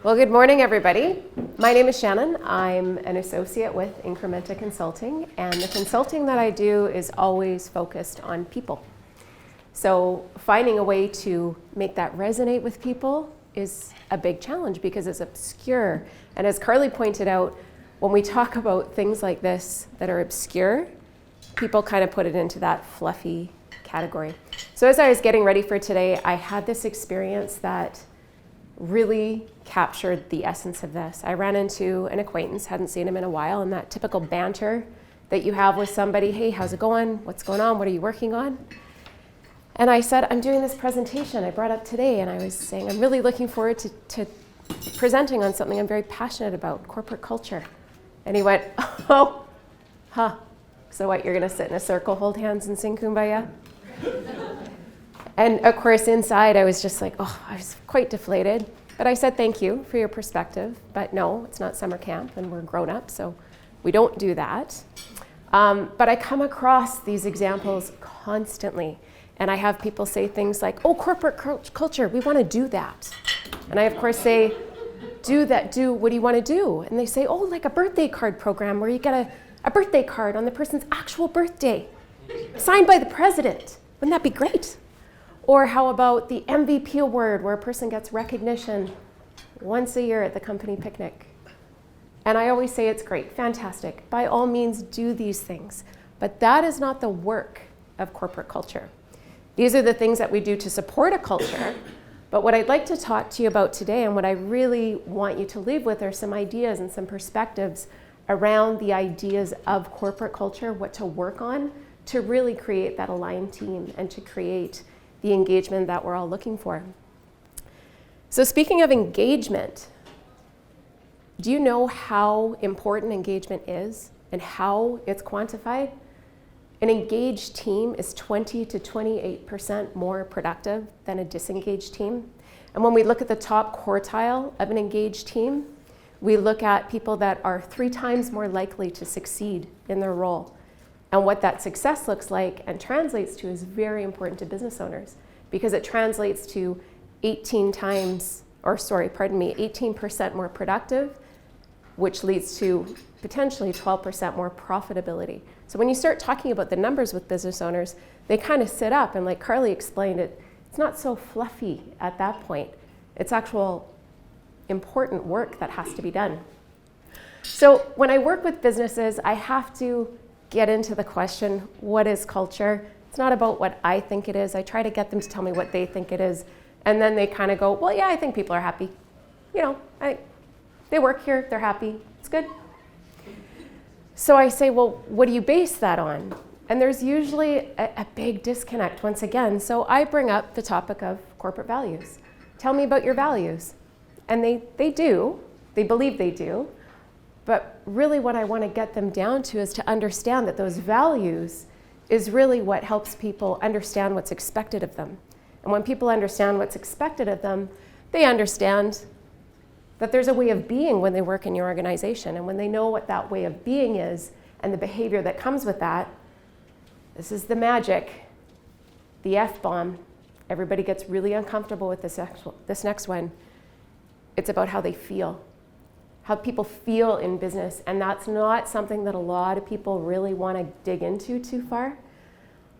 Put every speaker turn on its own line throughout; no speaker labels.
Well, good morning, everybody. My name is Shannon. I'm an associate with Incrementa Consulting, and the consulting that I do is always focused on people. So finding a way to make that resonate with people is a big challenge because it's obscure. And as Carly pointed out, when we talk about things like this that are obscure, people kind of put it into that fluffy category. So as I was getting ready for today, I had this experience that really captured the essence of this. I ran into an acquaintance, hadn't seen him in a while, and that typical banter that you have with somebody, hey, how's it going? What's going on? What are you working on? And I said, I'm doing this presentation I brought up today, and I was saying, I'm really looking forward to presenting on something I'm very passionate about, corporate culture. And he went, oh, huh. So what, you're gonna sit in a circle, hold hands, and sing Kumbaya? And of course, inside, I was just like, oh, I was quite deflated. But I said, thank you for your perspective. But no, it's not summer camp, and we're grown up, so we don't do that. But I come across these examples constantly. And I have people say things like, oh, corporate culture, we want to do that. And I, of course, say, what do you want to do? And they say, oh, like a birthday card program where you get a birthday card on the person's actual birthday, signed by the president. Wouldn't that be great? Or how about the MVP award where a person gets recognition once a year at the company picnic? And I always say it's great, fantastic. By all means, do these things. But that is not the work of corporate culture. These are the things that we do to support a culture. But what I'd like to talk to you about today and what I really want you to leave with are some ideas and some perspectives around the ideas of corporate culture, what to work on to really create that aligned team and to create the engagement that we're all looking for. So speaking of engagement, do you know how important engagement is and how it's quantified? An engaged team is 20 to 28% more productive than a disengaged team. And when we look at the top quartile of an engaged team, we look at people that are 3 times more likely to succeed in their role. And what that success looks like and translates to is very important to business owners because it translates to 18% more productive, which leads to potentially 12% more profitability. So when you start talking about the numbers with business owners, they kind of sit up, and like Carly explained it, it's not so fluffy at that point. It's actual important work that has to be done. So when I work with businesses, I have to get into the question, what is culture? It's not about what I think it is. I try to get them to tell me what they think it is. And then they kind of go, well, yeah, I think people are happy. You know, they work here, they're happy, it's good. So I say, well, what do you base that on? And there's usually a big disconnect once again. So I bring up the topic of corporate values. Tell me about your values. And they do, they believe they do. But really what I want to get them down to is to understand that those values is really what helps people understand what's expected of them. And when people understand what's expected of them, they understand that there's a way of being when they work in your organization. And when they know what that way of being is and the behavior that comes with that, this is the magic, the F-bomb. Everybody gets really uncomfortable with this next one. It's about how they feel. How people feel in business, and that's not something that a lot of people really want to dig into too far.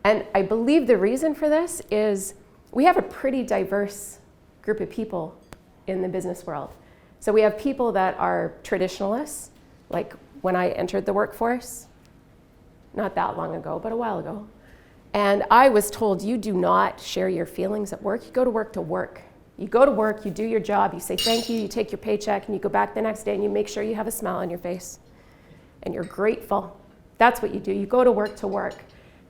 And I believe the reason for this is we have a pretty diverse group of people in the business world. So we have people that are traditionalists, like when I entered the workforce, not that long ago, but a while ago. And I was told, you do not share your feelings at work, you go to work to work. You go to work, you do your job, you say thank you, you take your paycheck, and you go back the next day and you make sure you have a smile on your face. And you're grateful. That's what you do. You go to work to work.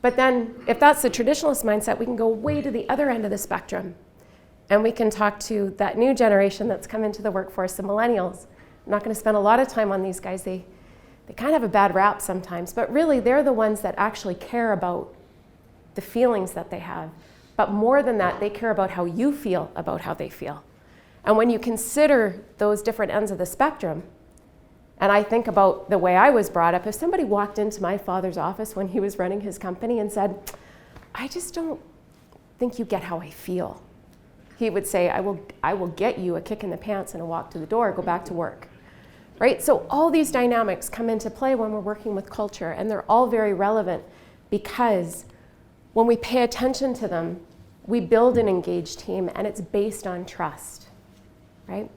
But then if that's the traditionalist mindset, we can go way to the other end of the spectrum. And we can talk to that new generation that's come into the workforce, the millennials. I'm not going to spend a lot of time on these guys. They kind of have a bad rap sometimes. But really, they're the ones that actually care about the feelings that they have. But more than that, they care about how you feel about how they feel. And when you consider those different ends of the spectrum, and I think about the way I was brought up, if somebody walked into my father's office when he was running his company and said, I just don't think you get how I feel. He would say, I will get you a kick in the pants and a walk to the door, go back to work. Right? So all these dynamics come into play when we're working with culture, and they're all very relevant because when we pay attention to them, we build an engaged team, and it's based on trust, right?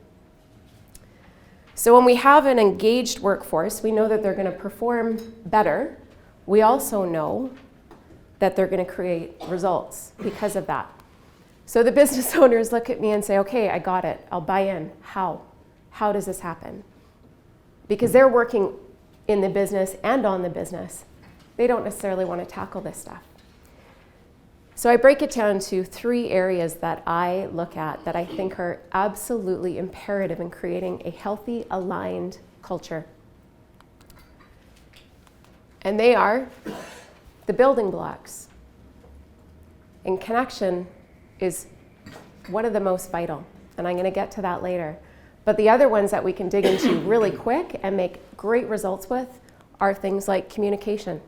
So when we have an engaged workforce, we know that they're going to perform better. We also know that they're going to create results because of that. So the business owners look at me and say, okay, I got it. I'll buy in. How? How does this happen? Because they're working in the business and on the business. They don't necessarily want to tackle this stuff. So I break it down to 3 areas that I look at that I think are absolutely imperative in creating a healthy, aligned culture. And they are the building blocks. And connection is one of the most vital, and I'm going to get to that later. But the other ones that we can dig into really quick and make great results with are things like communication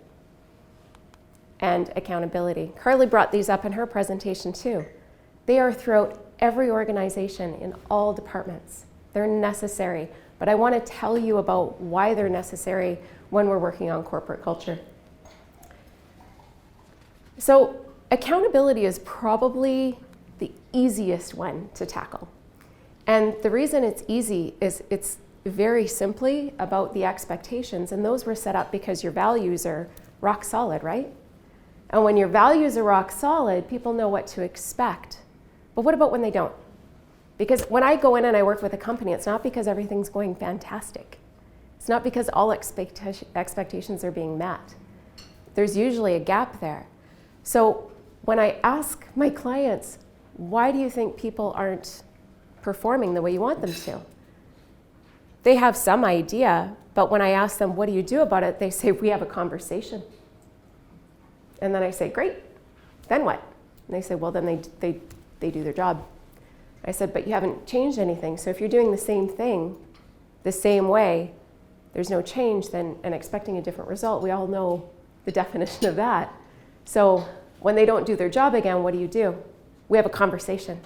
and accountability. Carly brought these up in her presentation too. They are throughout every organization in all departments. They're necessary, but I want to tell you about why they're necessary when we're working on corporate culture. So accountability is probably the easiest one to tackle. And the reason it's easy is it's very simply about the expectations, and those were set up because your values are rock solid, right? And when your values are rock solid, people know what to expect. But what about when they don't? Because when I go in and I work with a company, it's not because everything's going fantastic. It's not because all expectations are being met. There's usually a gap there. So when I ask my clients, why do you think people aren't performing the way you want them to? They have some idea, but when I ask them, what do you do about it? They say, we have a conversation. And then I say, great, then what? And they say, well, then they do their job. I said, but you haven't changed anything. So if you're doing the same thing the same way, there's no change then, and expecting a different result. We all know the definition of that. So when they don't do their job again, what do? We have a conversation.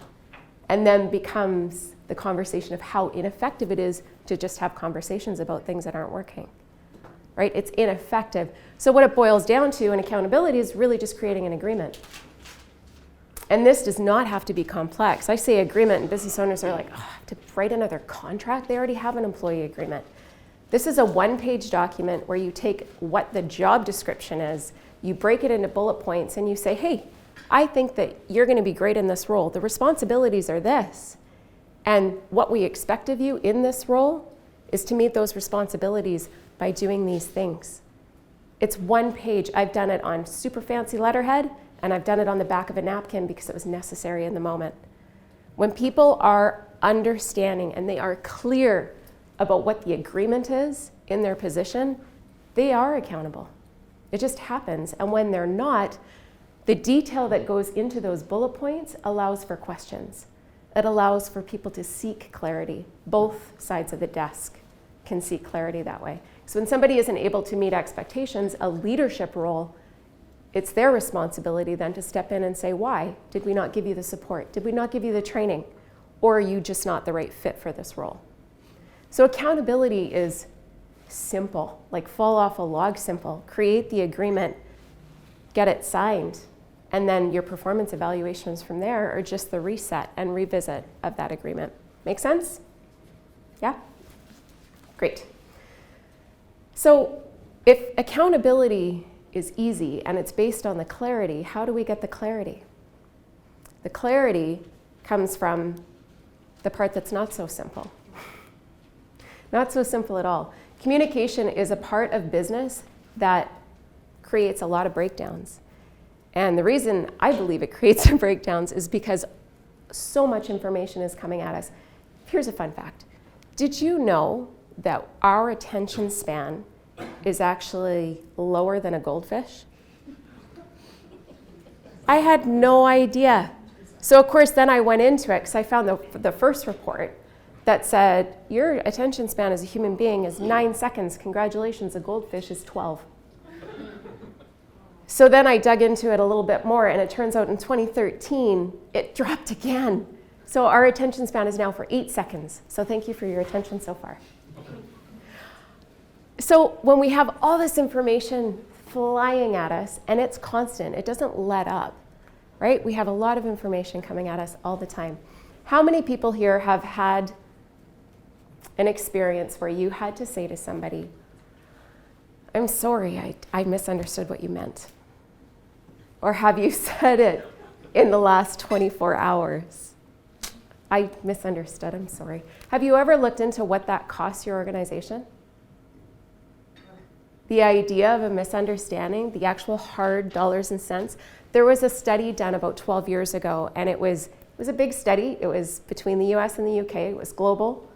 And then becomes the conversation of how ineffective it is to just have conversations about things that aren't working. Right? It's ineffective. So what it boils down to in accountability is really just creating an agreement. And this does not have to be complex. I say agreement, and business owners are like, oh, I have to write another contract? They already have an employee agreement. This is a 1-page document where you take what the job description is, you break it into bullet points, and you say, hey, I think that you're going to be great in this role. The responsibilities are this. And what we expect of you in this role is to meet those responsibilities by doing these things. It's 1 page. I've done it on super fancy letterhead, and I've done it on the back of a napkin because it was necessary in the moment. When people are understanding and they are clear about what the agreement is in their position, they are accountable. It just happens. And when they're not, the detail that goes into those bullet points allows for questions. It allows for people to seek clarity. Both sides of the desk can seek clarity that way. So when somebody isn't able to meet expectations, a leadership role, it's their responsibility then to step in and say, why? Did we not give you the support? Did we not give you the training? Or are you just not the right fit for this role? So accountability is simple, like fall off a log simple. Create the agreement, get it signed, and then your performance evaluations from there are just the reset and revisit of that agreement. Make sense? Yeah? Great. So if accountability is easy and it's based on the clarity, how do we get the clarity? The clarity comes from the part that's not so simple. Not so simple at all. Communication is a part of business that creates a lot of breakdowns. And the reason I believe it creates breakdowns is because so much information is coming at us. Here's a fun fact. Did you know that our attention span is actually lower than a goldfish? I had no idea. So of course then I went into it because I found the first report that said your attention span as a human being is 9 seconds. Congratulations, a goldfish is 12. So then I dug into it a little bit more, and it turns out in 2013 it dropped again So our attention span is now for 8 seconds. So thank you for your attention so far. So when we have all this information flying at us, and it's constant, it doesn't let up, right? We have a lot of information coming at us all the time. How many people here have had an experience where you had to say to somebody, I'm sorry, I misunderstood what you meant? Or have you said it in the last 24 hours? I misunderstood, I'm sorry. Have you ever looked into what that costs your organization? The idea of a misunderstanding, the actual hard dollars and cents. There was a study done about 12 years ago, and it was a big study. It was between the US and the UK, it was global.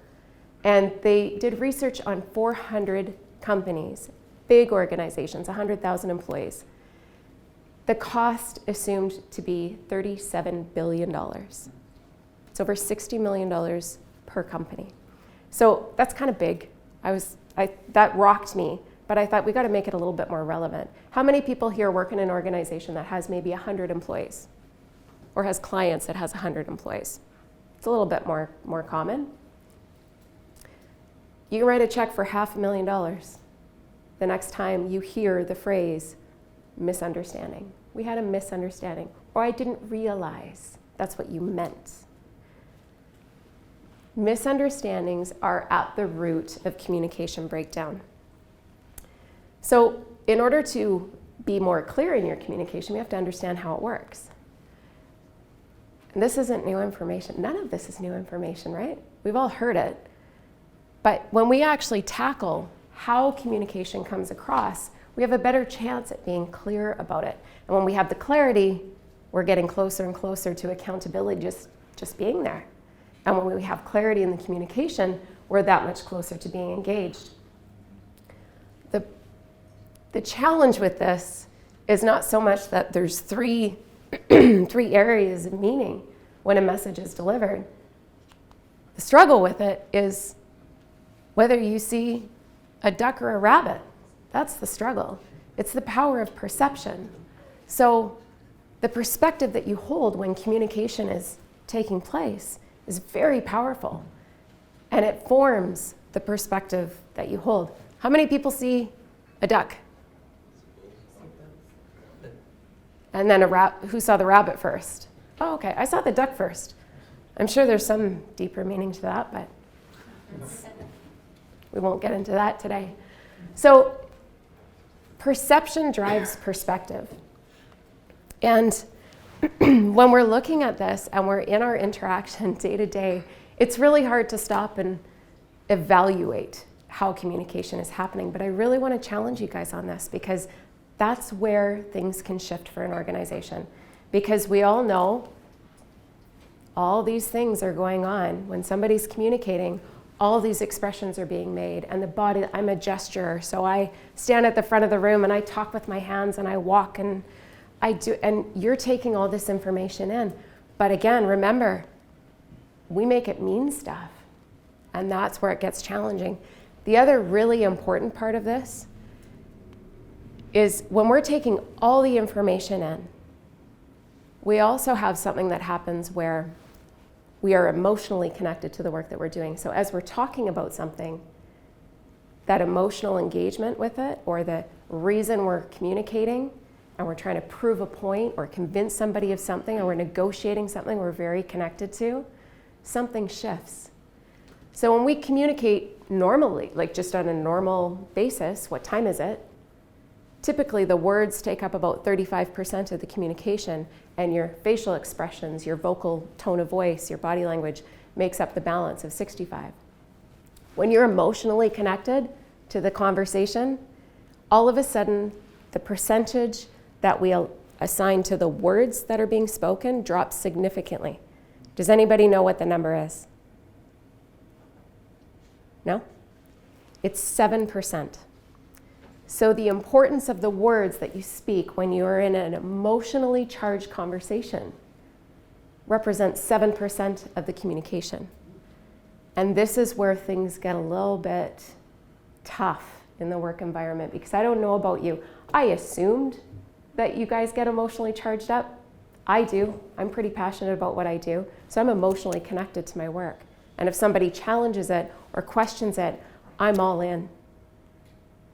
And they did research on 400 companies, big organizations, 100,000 employees. The cost assumed to be $37 billion. It's over $60 million per company. So that's kind of big. That rocked me, but I thought we got to make it a little bit more relevant. How many people here work in an organization that has maybe 100 employees or has clients that has 100 employees? It's a little bit more common. You can write a check for $500,000 the next time you hear the phrase misunderstanding. We had a misunderstanding, or I didn't realize that's what you meant. Misunderstandings are at the root of communication breakdown. So in order to be more clear in your communication, we have to understand how it works. And this isn't new information. None of this is new information, right? We've all heard it. But when we actually tackle how communication comes across, we have a better chance at being clear about it. And when we have the clarity, we're getting closer and closer to accountability just being there. And when we have clarity in the communication, we're that much closer to being engaged. The challenge with this is not so much that there's three areas of meaning when a message is delivered. The struggle with it is whether you see a duck or a rabbit. That's the struggle. It's the power of perception. So the perspective that you hold when communication is taking place is very powerful, and it forms the perspective that you hold. How many people see a duck? And then who saw the rabbit first? Oh, okay, I saw the duck first. I'm sure there's some deeper meaning to that, but we won't get into that today. So perception drives perspective. And when we're looking at this and we're in our interaction day to day, it's really hard to stop and evaluate how communication is happening. But I really want to challenge you guys on this, because that's where things can shift for an organization. Because we all know all these things are going on. When somebody's communicating, all these expressions are being made. And the body, I'm a gesturer, so I stand at the front of the room and I talk with my hands and I walk and I do, and you're taking all this information in. But again, remember, we make it mean stuff. And that's where it gets challenging. The other really important part of this is when we're taking all the information in, we also have something that happens where we are emotionally connected to the work that we're doing. So as we're talking about something, that emotional engagement with it, or the reason we're communicating, and we're trying to prove a point or convince somebody of something, or we're negotiating something we're very connected to, something shifts. So when we communicate normally, like just on a normal basis, what time is it? Typically the words take up about 35% of the communication, and your facial expressions, your vocal tone of voice, your body language makes up the balance of 65. When you're emotionally connected to the conversation, all of a sudden the percentage that we assign to the words that are being spoken drops significantly. Does anybody know what the number is? No? It's 7%. So the importance of the words that you speak when you're in an emotionally charged conversation represents 7% of the communication. And this is where things get a little bit tough in the work environment, because I don't know about you. I assumed that you guys get emotionally charged up. I do. I'm pretty passionate about what I do, so I'm emotionally connected to my work. And if somebody challenges it or questions it, I'm all in.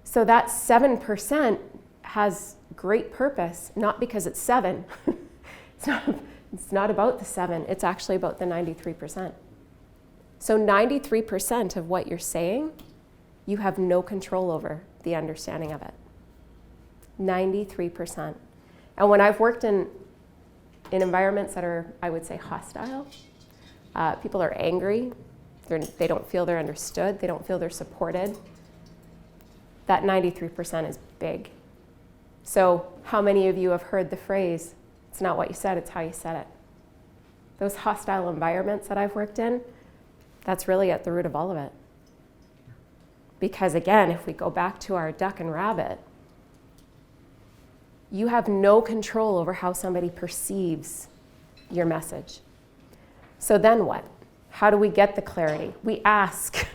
So that 7% has great purpose, not because it's 7. It's not about the 7, it's actually about the 93%. So 93% of what you're saying, you have no control over the understanding of it. 93%. And when I've worked in environments that are, I would say, hostile, people are angry, they don't feel they're understood, they don't feel they're supported, that 93% is big. So how many of you have heard the phrase, it's not what you said, it's how you said it? Those hostile environments that I've worked in, that's really at the root of all of it. Because again, if we go back to our duck and rabbit, you have no control over how somebody perceives your message. So then what? How do we get the clarity? We ask.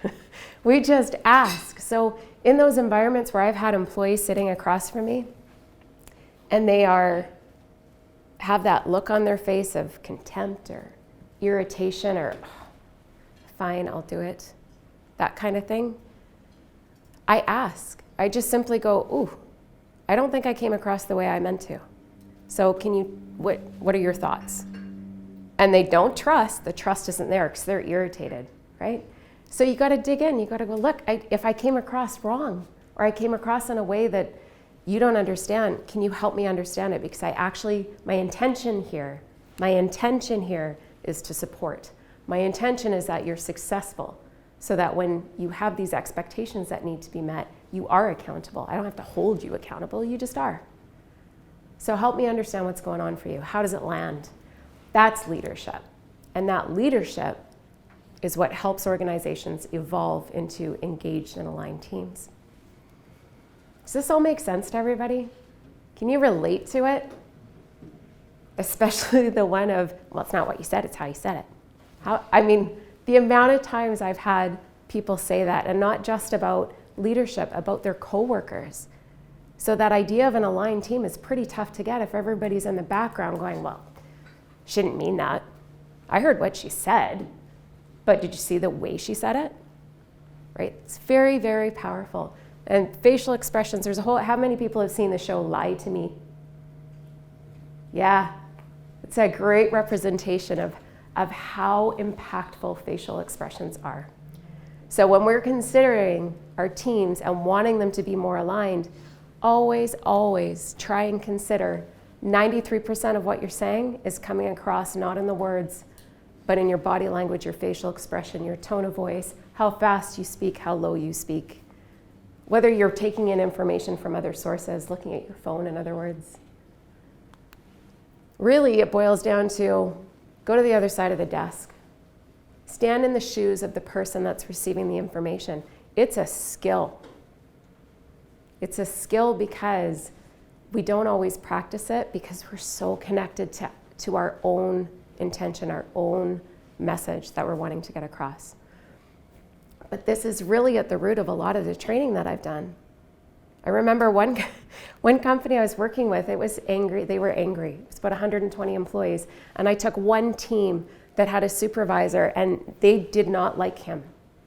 We just ask. So in those environments where I've had employees sitting across from me, and they have that look on their face of contempt or irritation or, oh, fine, I'll do it, that kind of thing, I ask. I just simply go, ooh, I don't think I came across the way I meant to. So what are your thoughts? And they don't trust, the trust isn't there because they're irritated, right? So you gotta dig in, you gotta go, look, if I came across wrong, or I came across in a way that you don't understand, can you help me understand it? Because my intention here is to support. My intention is that you're successful, so that when you have these expectations that need to be met, you are accountable. I don't have to hold you accountable, you just are. So help me understand what's going on for you. How does it land? That's leadership. And that leadership is what helps organizations evolve into engaged and aligned teams. Does this all make sense to everybody? Can you relate to it? Especially the one of, well, it's not what you said, it's how you said it. The amount of times I've had people say that, and not just about leadership, about their coworkers. So that idea of an aligned team is pretty tough to get if everybody's in the background going, well, she didn't mean that. I heard what she said, but did you see the way she said it? Right? It's very, very powerful. And facial expressions, how many people have seen the show Lie to Me? Yeah, it's a great representation of how impactful facial expressions are. So when we're considering our teams and wanting them to be more aligned, always, always try and consider 93% of what you're saying is coming across not in the words, but in your body language, your facial expression, your tone of voice, how fast you speak, how low you speak. Whether you're taking in information from other sources, looking at your phone, in other words. Really, it boils down to go to the other side of the desk. Stand in the shoes of the person that's receiving the information. It's a skill. It's a skill because we don't always practice it because we're so connected to our own intention, our own message that we're wanting to get across. But this is really at the root of a lot of the training that I've done. I remember one company I was working with, it was angry. They were angry. It was about 120 employees. And I took one team that had a supervisor, and they did not like him.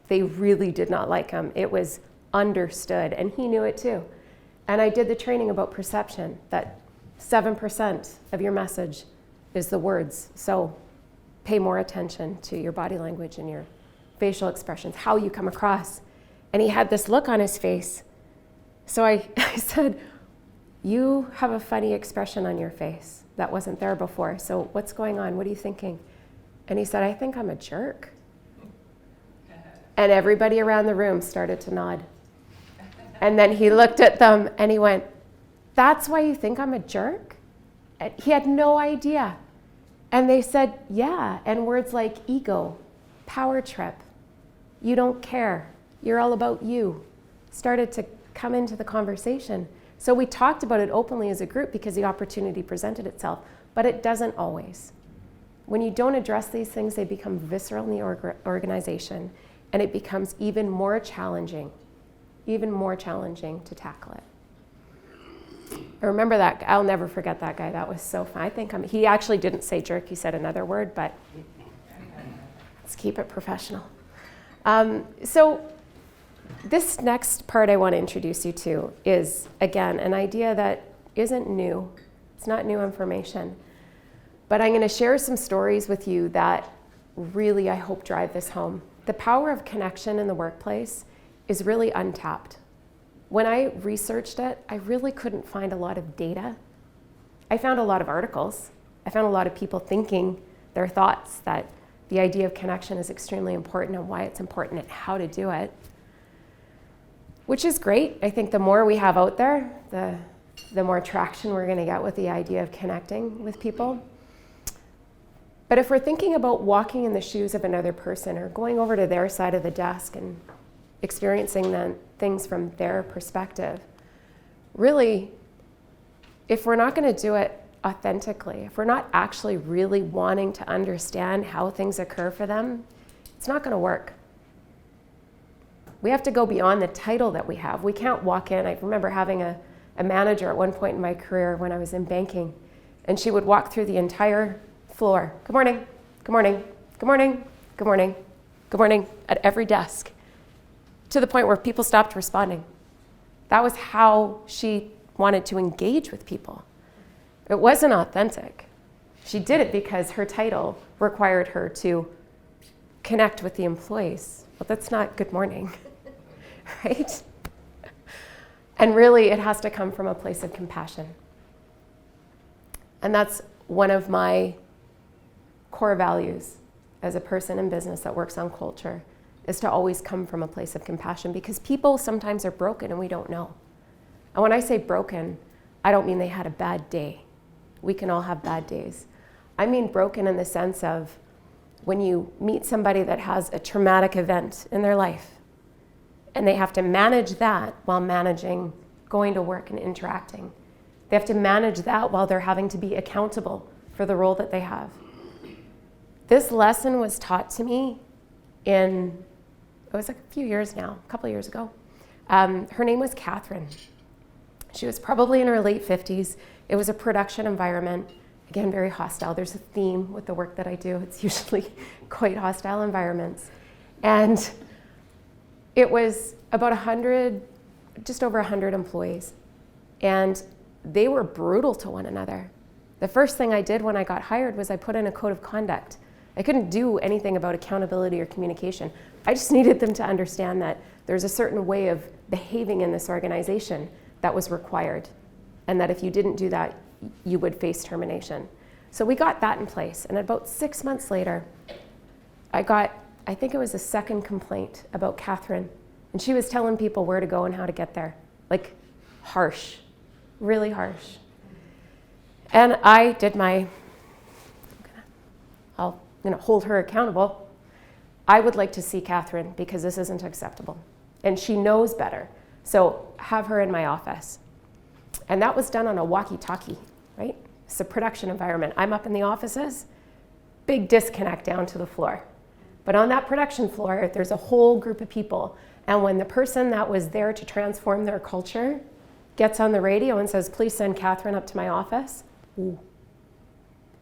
They really did not like him. It was understood, and he knew it too. And I did the training about perception, that 7% of your message is the words. So pay more attention to your body language and your facial expressions, how you come across. And he had this look on his face. So I said, you have a funny expression on your face that wasn't there before. So what's going on? What are you thinking? And he said, I think I'm a jerk. And everybody around the room started to nod. And then he looked at them and he went, that's why you think I'm a jerk? And he had no idea. And they said, yeah. And words like ego, power trip, you don't care, you're all about you, started to come into the conversation. So we talked about it openly as a group because the opportunity presented itself, but it doesn't always. When you don't address these things, they become visceral in the organization, and it becomes even more challenging to tackle it. I remember that. I'll never forget that guy. That was so fun. He actually didn't say jerk. He said another word, but let's keep it professional. So this next part I want to introduce you to is, again, an idea that isn't new. It's not new information. But I'm going to share some stories with you that really, I hope, drive this home. The power of connection in the workplace is really untapped. When I researched it, I really couldn't find a lot of data. I found a lot of articles. I found a lot of people thinking their thoughts that the idea of connection is extremely important and why it's important and how to do it, which is great. I think the more we have out there, the more traction we're going to get with the idea of connecting with people. But if we're thinking about walking in the shoes of another person or going over to their side of the desk and experiencing things from their perspective, really, if we're not going to do it authentically, if we're not actually really wanting to understand how things occur for them, it's not going to work. We have to go beyond the title that we have. We can't walk in. I remember having a manager at one point in my career when I was in banking, and she would walk through the entire floor. Good morning, good morning, good morning, good morning, good morning, at every desk, to the point where people stopped responding. That was how she wanted to engage with people. It wasn't authentic. She did it because her title required her to connect with the employees. Well, that's not good morning, right? And really, it has to come from a place of compassion. And that's one of my core values as a person in business that works on culture, is to always come from a place of compassion, because people sometimes are broken and we don't know. And when I say broken, I don't mean they had a bad day. We can all have bad days. I mean broken in the sense of when you meet somebody that has a traumatic event in their life and they have to manage that while managing going to work and interacting. They have to manage that while they're having to be accountable for the role that they have. This lesson was taught to me it was like a few years now, a couple of years ago. Her name was Catherine. She was probably in her late 50s. It was a production environment, again, very hostile. There's a theme with the work that I do. It's usually quite hostile environments. And it was about just over 100 employees. And they were brutal to one another. The first thing I did when I got hired was I put in a code of conduct. I couldn't do anything about accountability or communication. I just needed them to understand that there's a certain way of behaving in this organization that was required, and that if you didn't do that, you would face termination. So we got that in place, and about 6 months later, I think it was a second complaint about Catherine, and she was telling people where to go and how to get there, like harsh, really harsh. And I did I'll hold her accountable. I would like to see Catherine because this isn't acceptable. And she knows better. So have her in my office. And that was done on a walkie-talkie, right? It's a production environment. I'm up in the offices, big disconnect down to the floor. But on that production floor, there's a whole group of people. And when the person that was there to transform their culture gets on the radio and says, please send Catherine up to my office, ooh,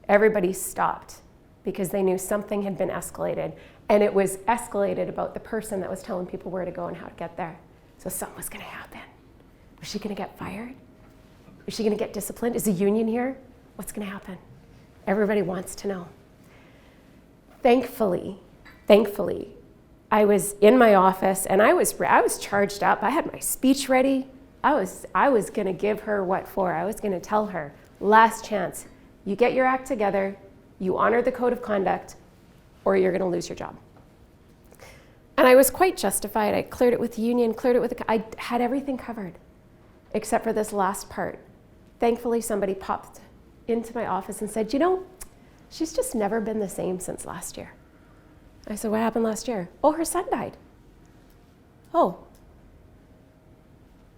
everybody stopped because they knew something had been escalated. And it was escalated about the person that was telling people where to go and how to get there. So something was going to happen. Was she going to get fired? Is she going to get disciplined? Is the union here? What's going to happen? Everybody wants to know. Thankfully, I was in my office and I was charged up. I had my speech ready. I was going to give her what for. I was going to tell her, last chance. You get your act together, you honor the code of conduct, or you're going to lose your job. And I was quite justified. I cleared it with the union, I had everything covered, except for this last part. Thankfully, somebody popped into my office and said, she's just never been the same since last year. I said, what happened last year? Oh, her son died. Oh,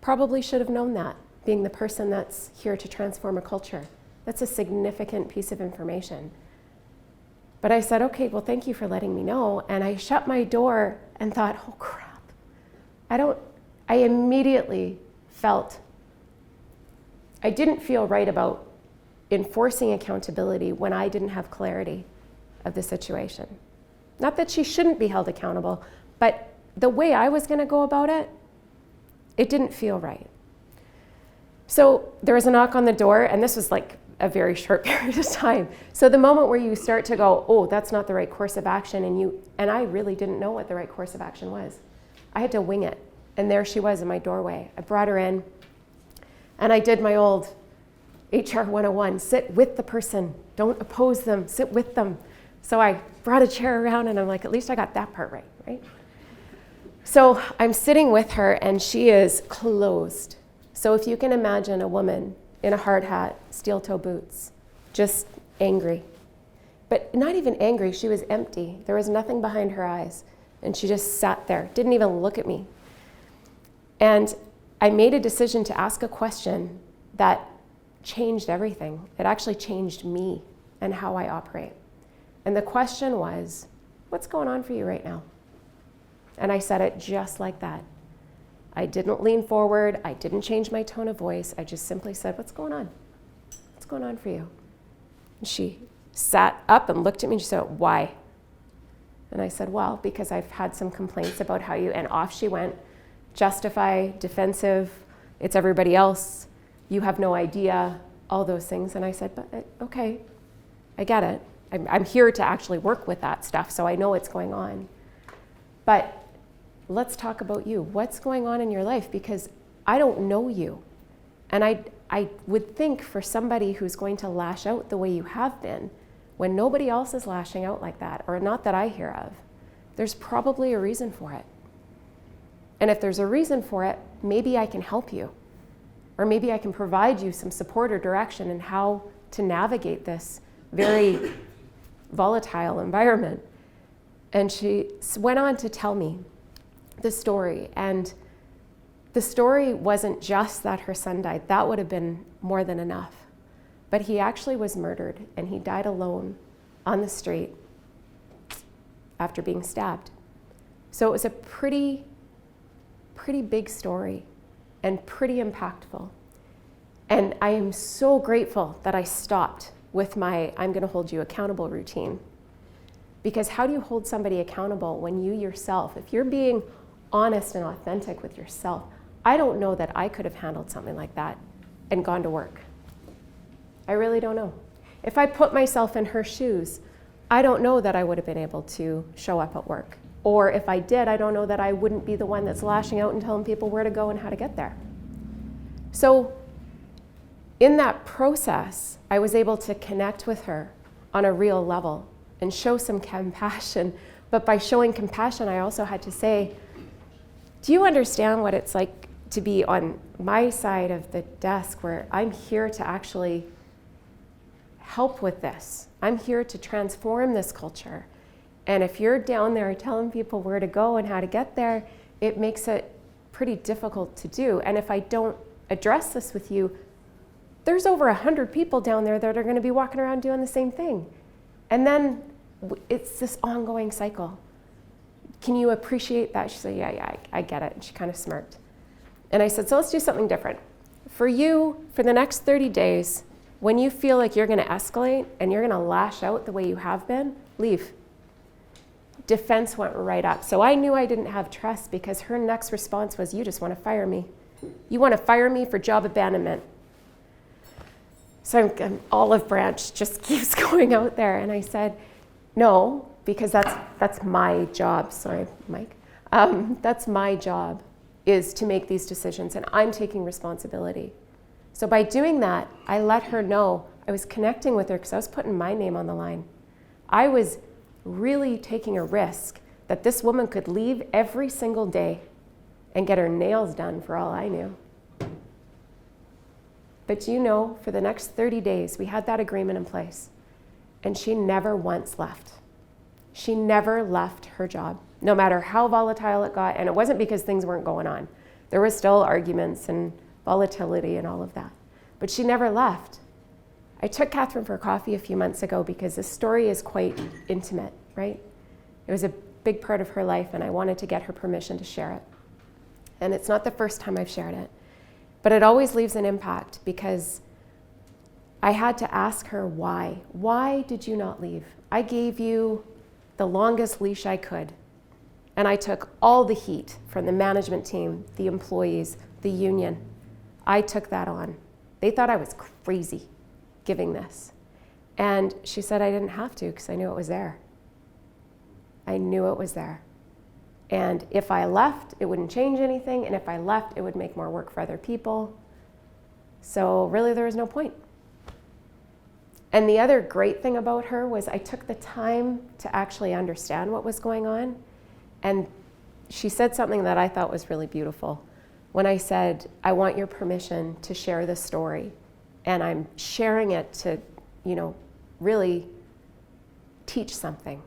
probably should have known that, being the person that's here to transform a culture. That's a significant piece of information. But I said, okay, well, thank you for letting me know. And I shut my door and thought, oh, crap. I immediately felt I didn't feel right about enforcing accountability when I didn't have clarity of the situation. Not that she shouldn't be held accountable, but the way I was going to go about it, it didn't feel right. So there was a knock on the door, and this was like a very short period of time. So the moment where you start to go, oh, that's not the right course of action, and I really didn't know what the right course of action was. I had to wing it. And there she was in my doorway. I brought her in, and I did my old HR 101, sit with the person, don't oppose them, sit with them. So I brought a chair around, and I'm like, at least I got that part right? So I'm sitting with her, and she is closed. So if you can imagine a woman in a hard hat, steel-toe boots, just angry. But not even angry, she was empty. There was nothing behind her eyes. And she just sat there, didn't even look at me. And I made a decision to ask a question that changed everything. It actually changed me and how I operate. And the question was, what's going on for you right now? And I said it just like that. I didn't lean forward. I didn't change my tone of voice. I just simply said, what's going on? What's going on for you? And she sat up and looked at me and she said, why? And I said, well, because I've had some complaints about how you, and off she went, justify, defensive, it's everybody else, you have no idea, all those things. And I said, but okay, I get it. I'm here to actually work with that stuff, so I know what's going on. But let's talk about you. What's going on in your life? Because I don't know you. And I would think for somebody who's going to lash out the way you have been, when nobody else is lashing out like that, or not that I hear of, there's probably a reason for it. And if there's a reason for it, maybe I can help you. Or maybe I can provide you some support or direction in how to navigate this very volatile environment. And she went on to tell me the story. And the story wasn't just that her son died. That would have been more than enough. But he actually was murdered, and he died alone on the street after being stabbed. So it was a pretty big story and pretty impactful. And I am so grateful that I stopped with my I'm going to hold you accountable routine. Because how do you hold somebody accountable when you yourself, if you're being honest and authentic with yourself, I don't know that I could have handled something like that and gone to work. I really don't know. If I put myself in her shoes, I don't know that I would have been able to show up at work. Or if I did, I don't know that I wouldn't be the one that's lashing out and telling people where to go and how to get there. So in that process, I was able to connect with her on a real level and show some compassion. But by showing compassion, I also had to say, do you understand what it's like to be on my side of the desk where I'm here to actually help with this? I'm here to transform this culture. And if you're down there telling people where to go and how to get there, it makes it pretty difficult to do. And if I don't address this with you, there's over 100 people down there that are going to be walking around doing the same thing. And then it's this ongoing cycle. Can you appreciate that? She said, yeah, I get it. And she kind of smirked. And I said, so let's do something different. For you, for the next 30 days, when you feel like you're going to escalate and you're going to lash out the way you have been, leave. Defense went right up. So I knew I didn't have trust because her next response was, you just want to fire me. You want to fire me for job abandonment. So I'm olive branch just keeps going out there. And I said, no, because that's my job. Sorry, Mike. That's my job, is to make these decisions, and I'm taking responsibility. So by doing that, I let her know I was connecting with her because I was putting my name on the line. I was really taking a risk that this woman could leave every single day and get her nails done for all I knew. But you know, for the next 30 days, we had that agreement in place, and she never once left. She never left her job, no matter how volatile it got. And it wasn't because things weren't going on. There was still arguments and volatility and all of that. But she never left. I took Catherine for coffee a few months ago because this story is quite intimate, right? It was a big part of her life, and I wanted to get her permission to share it. And it's not the first time I've shared it. But it always leaves an impact because I had to ask her why. Why did you not leave? I gave you the longest leash I could. And I took all the heat from the management team, the employees, the union. I took that on. They thought I was crazy giving this. And she said I didn't have to because I knew it was there. I knew it was there. And if I left, it wouldn't change anything. And if I left, it would make more work for other people. So really, there was no point. And the other great thing about her was I took the time to actually understand what was going on. And she said something that I thought was really beautiful. When I said, I want your permission to share this story. And I'm sharing it to, really teach something.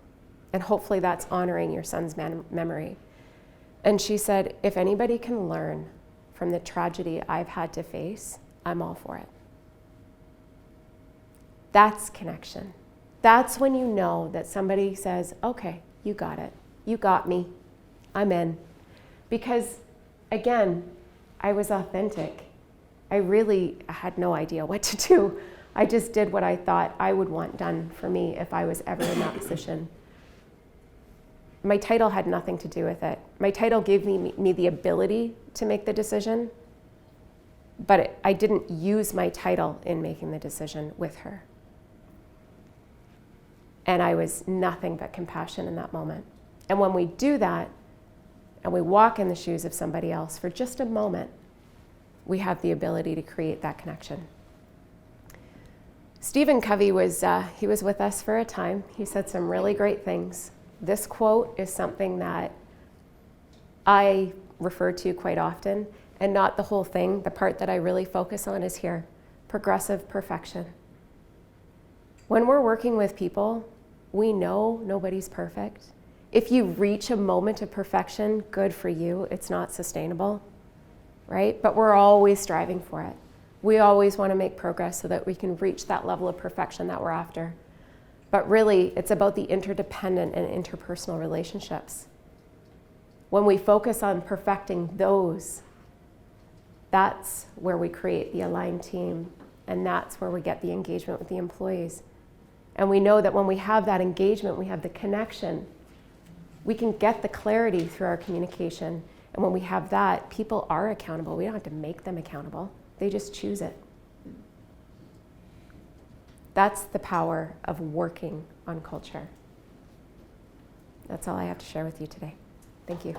And hopefully that's honoring your son's memory. And she said, if anybody can learn from the tragedy I've had to face, I'm all for it. That's connection. That's when you know that somebody says, okay, you got it. You got me. I'm in. Because, again, I was authentic. I really had no idea what to do. I just did what I thought I would want done for me if I was ever in that position. My title had nothing to do with it. My title gave me the ability to make the decision, but I didn't use my title in making the decision with her. And I was nothing but compassion in that moment. And when we do that, and we walk in the shoes of somebody else for just a moment, we have the ability to create that connection. Stephen Covey was with us for a time. He said some really great things. This quote is something that I refer to quite often, and not the whole thing. The part that I really focus on is here, progressive perfection. When we're working with people, we know nobody's perfect. If you reach a moment of perfection, good for you. It's not sustainable, right? But we're always striving for it. We always want to make progress so that we can reach that level of perfection that we're after. But really, it's about the interdependent and interpersonal relationships. When we focus on perfecting those, that's where we create the aligned team, and that's where we get the engagement with the employees. And we know that when we have that engagement, we have the connection, we can get the clarity through our communication. And when we have that, people are accountable. We don't have to make them accountable. They just choose it. That's the power of working on culture. That's all I have to share with you today. Thank you.